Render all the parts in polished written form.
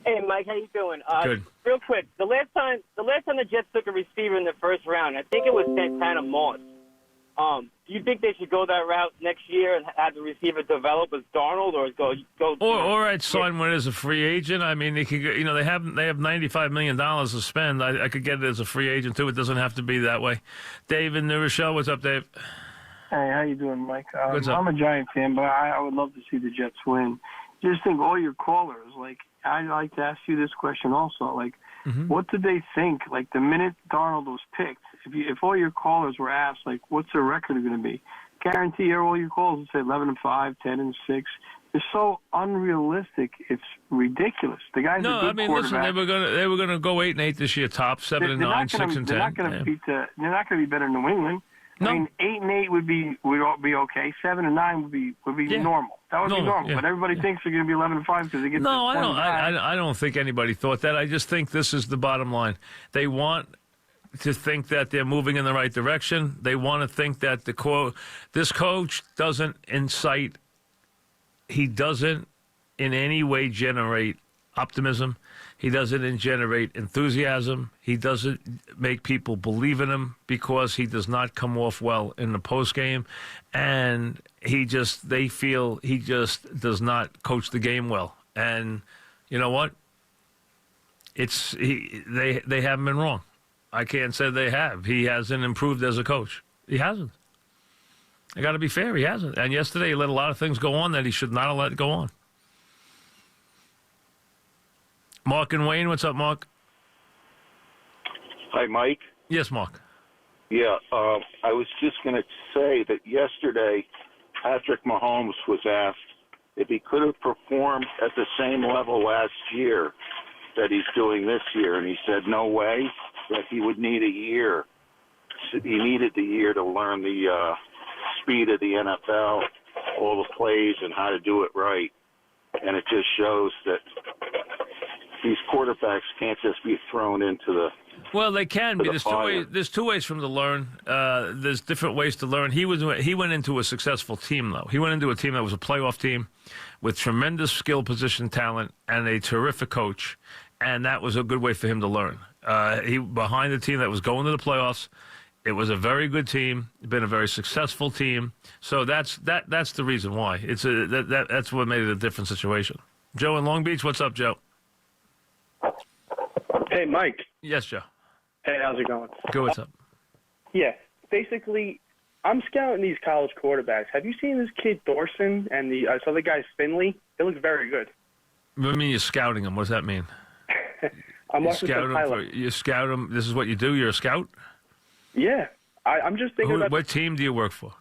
Hey, Mike, how you doing? Good. Real quick, the last time the Jets took a receiver in the first round, I think it was Santana Moss. Do you think they should go that route next year and have the receiver develop as Darnold, or go? Or I'd sign one as a free agent. I mean, they could. They have $95 million to spend. I could get it as a free agent too. It doesn't have to be that way. Dave in New Rochelle, what's up, Dave? Hey, how you doing, Mike? What's up? I'm a Giant fan, but I would love to see the Jets win. Just think, all your callers, like, I'd like to ask you this question also. Like, what did they think? Like, the minute Darnold was picked, if all your callers were asked, like, what's their record going to be? Guarantee all your calls would say 11-5, 10-6. It's so unrealistic. It's ridiculous. The guy's No, a good I mean, quarterback. listen, they were gonna go 8-8 this year, top 7-9, 6-10. They're not going to beat they're not going to be better than New England. No. I mean, 8-8 would be okay. 7-9 would be normal. That would be normal. Yeah. But everybody thinks they're going to be 11-5 because they get. No, to I don't think anybody thought that. I just think this is the bottom line. They want to think that they're moving in the right direction. They want to think that this coach doesn't incite. He doesn't in any way generate optimism. He doesn't generate enthusiasm. He doesn't make people believe in him because he does not come off well in the postgame. And they feel he just does not coach the game well. And you know what? They haven't been wrong. I can't say they have. He hasn't improved as a coach. He hasn't. I got to be fair. He hasn't. And yesterday he let a lot of things go on that he should not have let go on. Mark and Wayne, what's up, Mark? Hi, Mike. Yes, Mark. Yeah, I was just going to say that yesterday Patrick Mahomes was asked if he could have performed at the same level last year that he's doing this year, and he said no way, that he would need a year. He needed the year to learn the speed of the NFL, all the plays, and how to do it right. And it just shows that these quarterbacks can't just be thrown into the. Well, they can be. There's two ways for them to learn. There's different ways to learn. He went into a successful team, though. He went into a team that was a playoff team with tremendous skill position talent and a terrific coach, and that was a good way for him to learn. He behind the team that was going to the playoffs. It was a very good team. It's been a very successful team. So that's the reason why. That's what made it a different situation. Joe in Long Beach, what's up, Joe? Hey, Mike. Yes, Joe. Hey, how's it going? Go, what's up? Yeah, basically, I'm scouting these college quarterbacks. Have you seen this kid Thorson and the other guy Finley? They look very good. What do you mean you're scouting them? What does that mean? I'm watching some highlights. You scout them. This is what you do? You're a scout? Yeah. I'm just thinking about... What team do you work for?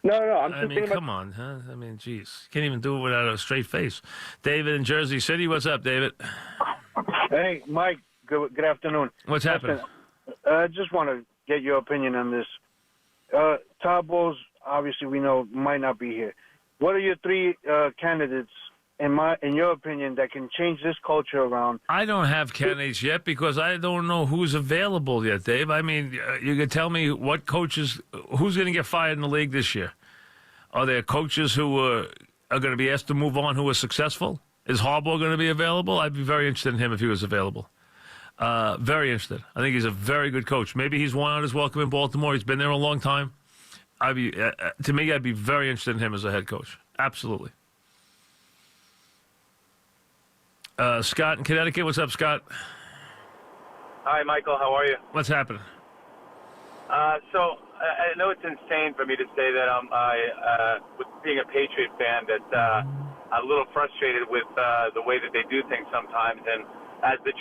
No. I'm just thinking about... come on, huh? I mean, geez. Can't even do it without a straight face. David in Jersey City, what's up, David? Hey, Mike. Good afternoon. What's happening? I just want to get your opinion on this. Todd Bowles, obviously, we know might not be here. What are your three candidates, in your opinion, that can change this culture around? I don't have candidates yet because I don't know who's available yet, Dave. I mean, you could tell me what coaches, who's going to get fired in the league this year? Are there coaches who are going to be asked to move on who are successful? Is Harbaugh going to be available? I'd be very interested in him if he was available. Very interested. I think he's a very good coach. Maybe he's won out his welcome in Baltimore. He's been there a long time. To me, I'd be very interested in him as a head coach. Absolutely. Scott in Connecticut. What's up, Scott? Hi, Michael. How are you? What's happening? So I know it's insane for me to say that with being a Patriot fan, that I'm a little frustrated with the way that they do things sometimes. And as the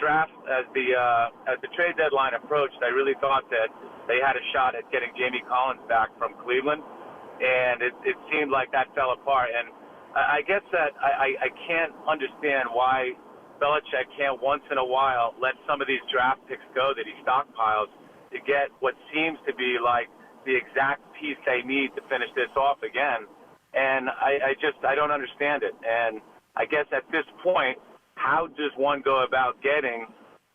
trade deadline approached, I really thought that they had a shot at getting Jamie Collins back from Cleveland, and it seemed like that fell apart. And I guess that I can't understand why Belichick can't once in a while let some of these draft picks go that he stockpiles to get what seems to be like the exact piece they need to finish this off again. And I don't understand it. And I guess at this point, how does one go about getting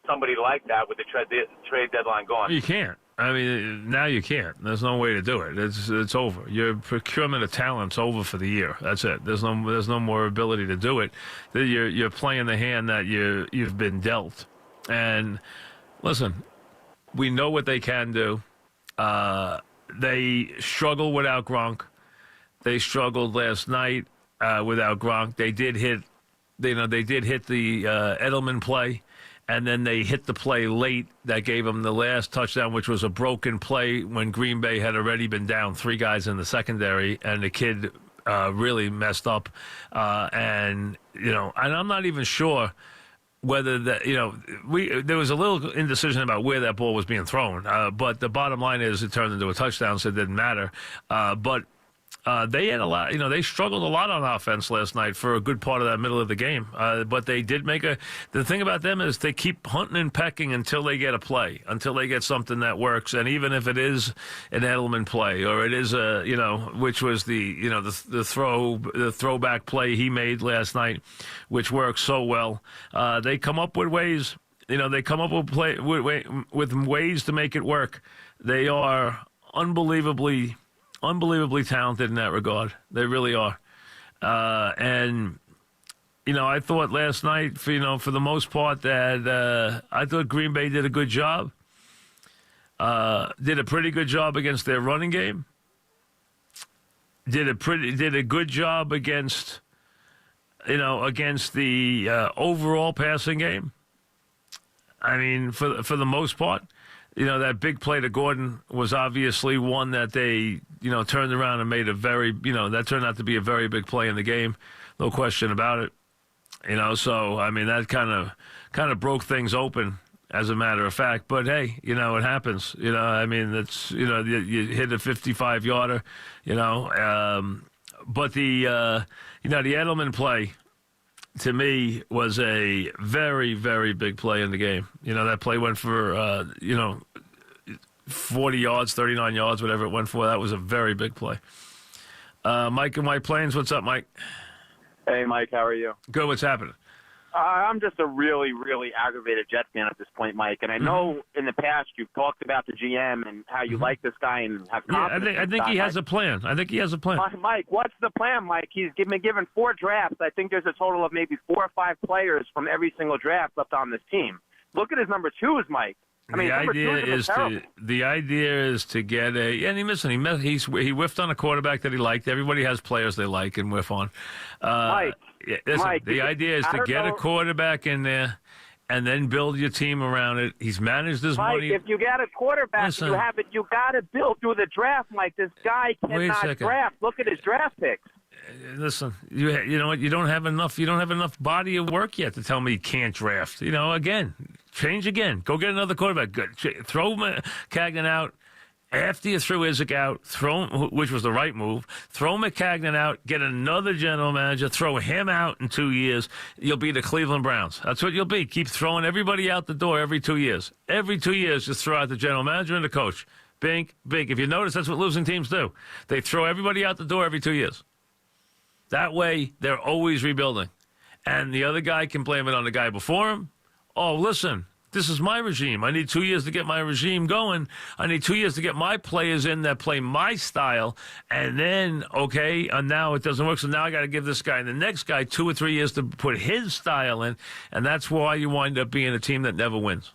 somebody like that with the trade deadline gone? You can't. I mean, now you can't. There's no way to do it. It's over. Your procurement of talent's over for the year. That's it. There's no more ability to do it. You're playing the hand that you've been dealt. And listen, we know what they can do. They struggle without Gronk. They struggled last night without Gronk. They did hit the Edelman play. And then they hit the play late that gave them the last touchdown, which was a broken play when Green Bay had already been down 3 guys in the secondary, and the kid really messed up. And I'm not even sure whether that, there was a little indecision about where that ball was being thrown. But the bottom line is it turned into a touchdown, so it didn't matter. But they had a lot, they struggled a lot on offense last night for a good part of that middle of the game. But they did the thing about them is they keep hunting and pecking until they get a play, until they get something that works. And even if it is an Edelman play or it is which was the throwback play he made last night, which worked so well, they come up with ways, they come up with ways to make it work. They are unbelievably talented in that regard. They really are. And I thought last night, for the most part, that I thought Green Bay did a good job. Did a pretty good job against their running game. Did a good job against the overall passing game. I mean, for the most part. That big play to Gordon was obviously one that they, turned around and made a very, that turned out to be a very big play in the game. No question about it. So, I mean, that kind of broke things open, as a matter of fact. But, hey, it happens. I mean, it's, you hit a 55-yarder, But the Edelman play, to me, was a very, very big play in the game. That play went for, 40 yards, 39 yards, whatever it went for. That was a very big play. Mike in White Plains, what's up, Mike? Hey, Mike, how are you? Good, what's happening? I'm just a really, really aggravated Jets fan at this point, Mike. And I know in the past you've talked about the GM and how you like this guy and have confidence. I think he has a plan. Mike, what's the plan, Mike? He's been given 4 drafts. I think there's a total of maybe 4 or 5 players from every single draft left on this team. Look at his number 2s, Mike. I mean, the idea is to get he whiffed on a quarterback that he liked. Everybody has players they like and whiff on. Mike, the idea is to get a quarterback in there and then build your team around it. He's managed his money. If you got a quarterback, you got to build through the draft, Mike. This guy cannot draft. Look at his draft picks. Listen, you know what? You don't have enough body of work yet to tell me you can't draft. Change again. Go get another quarterback. Good. Throw Cagnon out after you threw Izek out. Which was the right move. Throw McCagnon out. Get another general manager. Throw him out in 2 years. You'll be the Cleveland Browns. That's what you'll be. Keep throwing everybody out the door every 2 years. Every 2 years, just throw out the general manager and the coach. Bink. If you notice, that's what losing teams do. They throw everybody out the door every 2 years. That way, they're always rebuilding. And the other guy can blame it on the guy before him. Oh, listen, this is my regime. I need 2 years to get my regime going. I need 2 years to get my players in that play my style. And then, and now it doesn't work. So now I got to give this guy and the next guy 2 or 3 years to put his style in. And that's why you wind up being a team that never wins.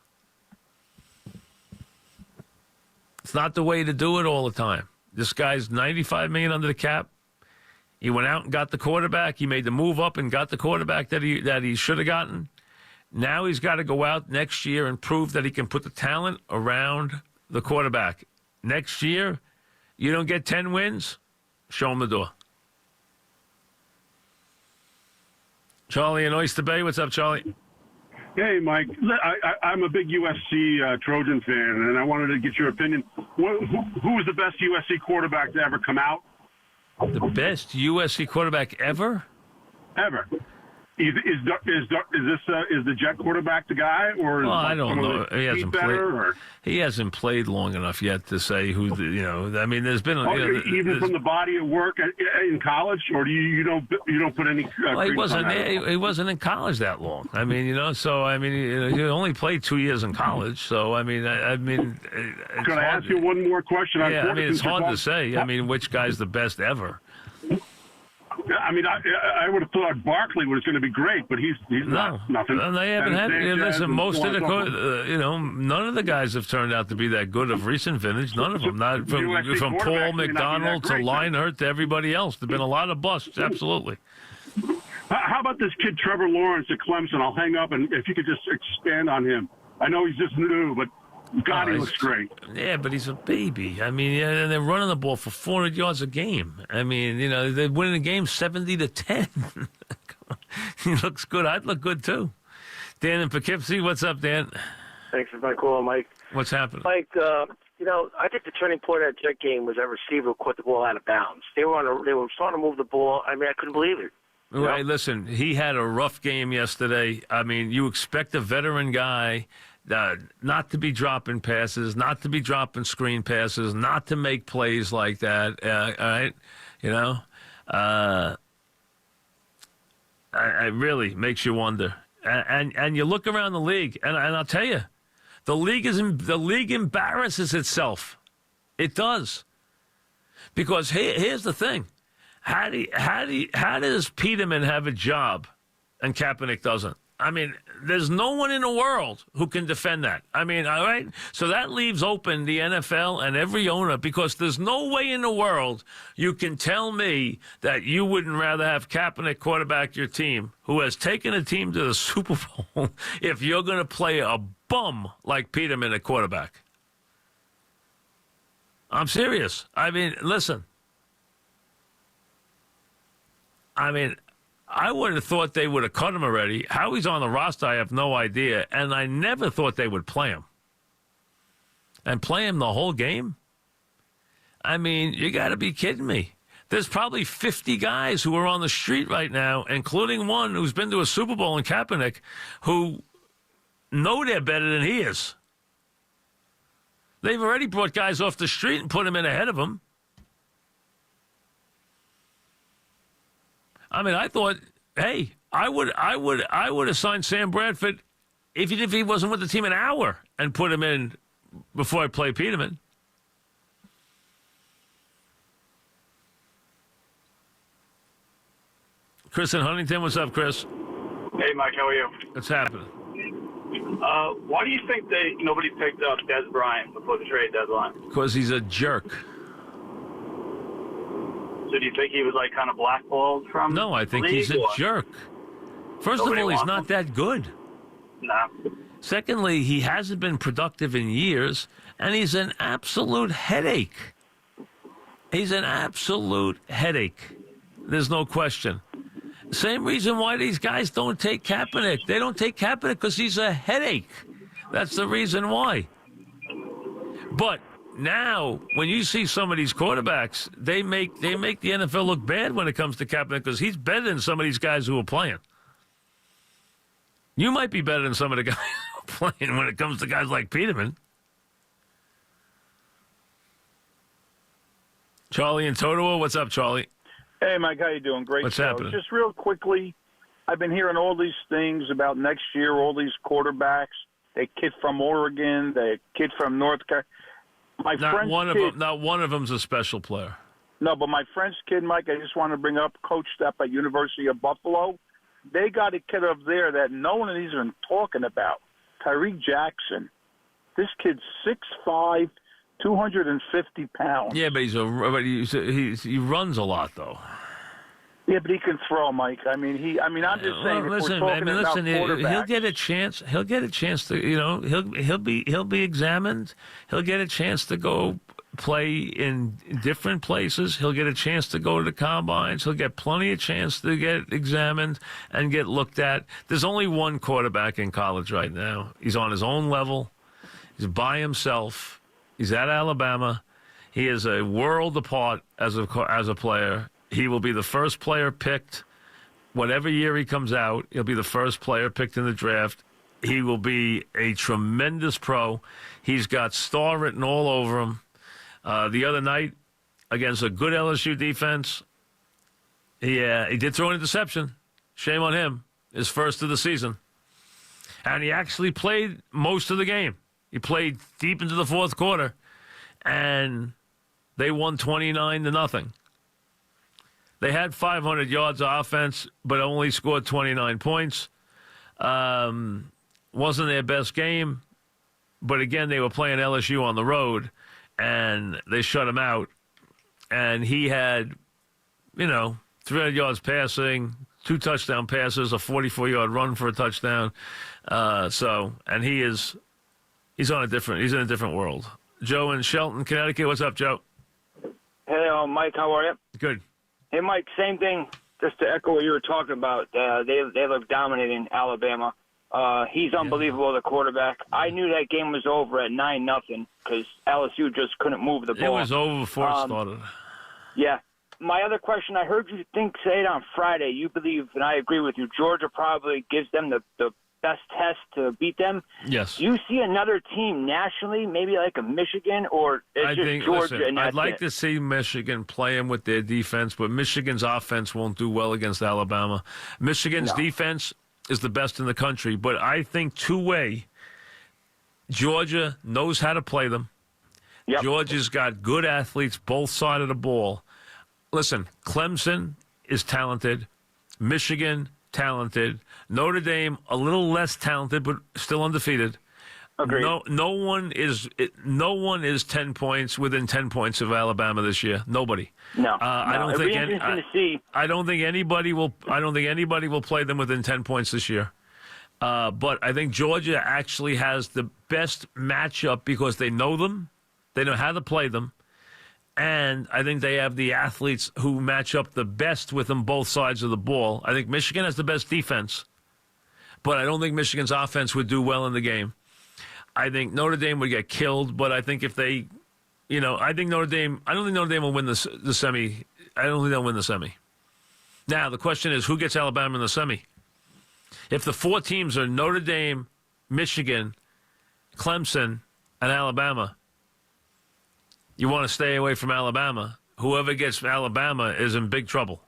It's not the way to do it all the time. This guy's $95 million under the cap. He went out and got the quarterback. He made the move up and got the quarterback that he should have gotten. Now he's got to go out next year and prove that he can put the talent around the quarterback. Next year, you don't get 10 wins, show him the door. Charlie in Oyster Bay. What's up, Charlie? Hey, Mike. I'm a big USC Trojan fan, and I wanted to get your opinion. Who was the best USC quarterback to ever come out? The best USC quarterback ever? Ever. Is the Jet quarterback the guy, or I don't know. He hasn't played. Or? He hasn't played long enough yet to say who. I mean, there's been even from the body of work in college, or do you don't put any. He wasn't in college that long. I mean, so I mean, he only played 2 years in college. So I mean, Could I ask you one more question? Yeah, I mean, it's hard to say. I mean, which guy's the best ever? I mean, I would have thought Barkley was going to be great, but he's not nothing. And they haven't had. Listen, most of none of the guys have turned out to be that good of recent vintage. None of them. Not from Paul McDonald to Leinart to everybody else. There've been a lot of busts. Absolutely. How about this kid Trevor Lawrence at Clemson? I'll hang up, and if you could just expand on him. I know he's just new, but God, he looks great. Yeah, but he's a baby. I mean, and they're running the ball for 400 yards a game. I mean, they're winning the game 70-10. He looks good. I'd look good, too. Dan in Poughkeepsie, what's up, Dan? Thanks for my call, Mike. What's happening? Mike, I think the turning point of that Jet game was that receiver who caught the ball out of bounds. They were starting to move the ball. I mean, I couldn't believe it. Right, listen, he had a rough game yesterday. I mean, you expect a veteran guy not to be dropping passes, not to be dropping screen passes, not to make plays like that. All right, it really makes you wonder. And you look around the league, and I'll tell you, the league embarrasses itself. It does, because here's the thing: how does Peterman have a job, and Kaepernick doesn't? I mean, there's no one in the world who can defend that. I mean, all right? So that leaves open the NFL and every owner, because there's no way in the world you can tell me that you wouldn't rather have Kaepernick quarterback your team, who has taken a team to the Super Bowl, if you're going to play a bum like Peterman at quarterback. I'm serious. I mean, listen. I would have thought they would have cut him already. How he's on the roster, I have no idea. And I never thought they would play him. And play him the whole game? I mean, you got to be kidding me. There's probably 50 guys who are on the street right now, including one who's been to a Super Bowl in Kaepernick, who know they're better than he is. They've already brought guys off the street and put him in ahead of him. I mean, I thought, hey, I would have signed Sam Bradford even if he wasn't with the team an hour and put him in before I play Peterman. Chris in Huntington, what's up, Chris? Hey, Mike, how are you? What's happening? Why do you think nobody picked up Des Bryant before the trade deadline? Because he's a jerk. So do you think he was kind of blackballed from? No, I think he's a jerk. First of all, he's not that good. No. Secondly, he hasn't been productive in years, and he's an absolute headache. He's an absolute headache. There's no question. Same reason why these guys don't take Kaepernick. They don't take Kaepernick because he's a headache. That's the reason why. But now, when you see some of these quarterbacks, they make the NFL look bad when it comes to Kaepernick, because he's better than some of these guys who are playing. You might be better than some of the guys who are playing when it comes to guys like Peterman. Charlie in Totowa, what's up, Charlie? Hey, Mike, how you doing? Great. What's show. happening? Just real quickly, I've been hearing all these things about next year, all these quarterbacks. The kid from Oregon, the kid from North Carolina. Not one of them's a special player. No, but my French kid, Mike, I just want to bring up, coached up at University of Buffalo. They got a kid up there that no one is even talking about, Tyreek Jackson. This kid's 6'5", 250 pounds. Yeah, but he runs a lot, though. Yeah, but he can throw, Mike. I'm just saying. He'll get a chance. He'll get a chance to, he'll be examined. He'll get a chance to go play in different places. He'll get a chance to go to the combines. He'll get plenty of chance to get examined and get looked at. There's only one quarterback in college right now. He's on his own level. He's by himself. He's at Alabama. He is a world apart as a player. He will be the first player picked whatever year he comes out, he'll be the first player picked in the draft. He will be a tremendous pro. He's got star written all over him. The other night, against a good LSU defense, he did throw an interception. Shame on him. His first of the season. And he actually played most of the game. He played deep into the fourth quarter, and they won 29-0. They had 500 yards of offense, but only scored 29 points. Wasn't their best game, but again, they were playing LSU on the road, and they shut him out. And he had, 300 yards passing, 2 touchdown passes, a 44-yard run for a touchdown. And he's in a different world. Joe in Shelton, Connecticut. What's up, Joe? Hey, Mike, how are you? Good. Hey, Mike, same thing. Just to echo what you were talking about, they look dominating Alabama. He's unbelievable, the quarterback. I knew that game was over at 9-0 because LSU just couldn't move the ball. It was over before it started. Yeah. My other question, I heard you say it on Friday. You believe, and I agree with you, Georgia probably gives them the best test to beat them. Yes. Do you see another team nationally, maybe like a Michigan, or it's just Georgia? And I'd like to see Michigan playing with their defense, but Michigan's offense won't do well against Alabama. Michigan's defense is the best in the country, but I think two-way, Georgia knows how to play them. Yep. Georgia's got good athletes both sides of the ball. Listen, Clemson is talented. Michigan, talented. Notre Dame, a little less talented, but still undefeated. Agreed. No one is 10 points within 10 points of Alabama this year. Nobody. No. I don't think anybody will play them within 10 points this year. But I think Georgia actually has the best matchup because they know them. They know how to play them. And I think they have the athletes who match up the best with them both sides of the ball. I think Michigan has the best defense, but I don't think Michigan's offense would do well in the game. I think Notre Dame would get killed, but I think if they, I don't think Notre Dame will win the semi. I don't think they'll win the semi. Now, the question is, who gets Alabama in the semi? If the 4 teams are Notre Dame, Michigan, Clemson, and Alabama, you want to stay away from Alabama. Whoever gets Alabama is in big trouble.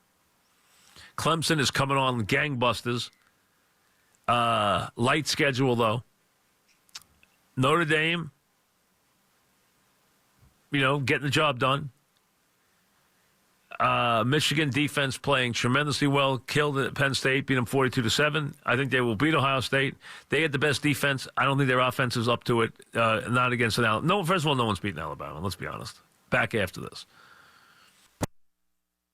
Clemson is coming on gangbusters. Light schedule, though. Notre Dame, getting the job done. Michigan defense playing tremendously well. Killed at Penn State, beat them 42-7. I think they will beat Ohio State. They had the best defense. I don't think their offense is up to it. Not against an Alabama. No, first of all, no one's beating Alabama. Let's be honest. Back after this.